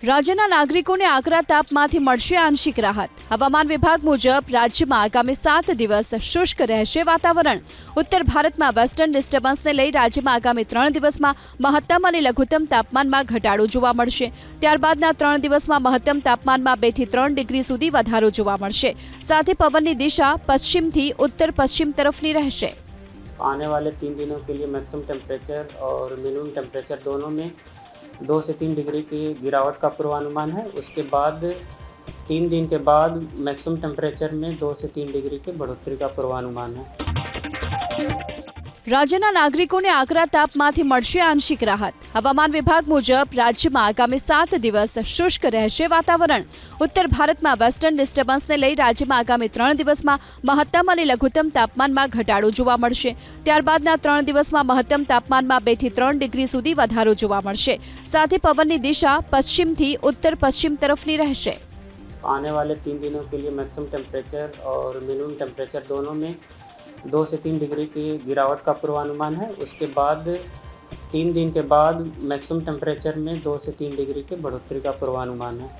રાજ્યના નાગરિકોને આકરા તાપમાંથી મળશે આંશિક રાહત. હવામાન વિભાગ મુજબ રાજ્યમાં આગામી 7 દિવસ શુષ્ક રહેશે વાતાવરણ. ઉત્તર ભારતમાં વેસ્ટર્ન ડિસ્ટર્બન્સને લઈ રાજ્યમાં આગામી 3 દિવસમાં મહત્તમ અને લઘુત્તમ તાપમાનમાં ઘટાડો જોવા મળશે. ત્યારબાદના 3 દિવસમાં મહત્તમ તાપમાનમાં 2 થી 3 ડિગ્રી સુધી વધારો જોવા મળશે. સાથે પવનની દિશા પશ્ચિમથી ઉત્તર પશ્ચિમ તરફની રહેશે. आने वाले 3 दिनों के लिए मैक्सिमम टेम्परेचर और मिनिमम टेम्परेचर दोनों में 2 से 3 डिग्री की गिरावट का पूर्वानुमान है। उसके बाद 3 दिन के बाद मैक्सिमम टेम्परेचर में 2 से 3 डिग्री की बढ़ोतरी का पूर्वानुमान है। રાજ્યના નાગરિકોને આકરા તાપમાંથી મળશે આંશિક રાહત. હવામાન વિભાગ મુજબ રાજ્યમાં આગામી 7 દિવસ શુષ્ક રહેશે વાતાવરણ. ઉત્તર ભારતમાં વેસ્ટર્ન ડિસ્ટર્બન્સને લઈ રાજ્યમાં આગામી 3 દિવસમાં મહત્તમ અને લઘુત્તમ તાપમાનમાં ઘટાડો જોવા મળશે. ત્યારબાદના 3 દિવસમાં મહત્તમ તાપમાનમાં 2 થી 3 ડિગ્રી સુધી વધારો જોવા મળશે. સાથે પવનની દિશા પશ્ચિમથી ઉત્તર પશ્ચિમ તરફની રહેશે. आने वाले 3 दिनों के लिए मैक्सिमम टेम्परेचर और मिनिमम टेम्परेचर दोनों में 2 से 3 डिग्री की गिरावट का पूर्वानुमान है। उसके बाद 3 दिन के बाद मैक्सिमम टेम्परेचर में 2 से 3 डिग्री की बढ़ोतरी का पूर्वानुमान है।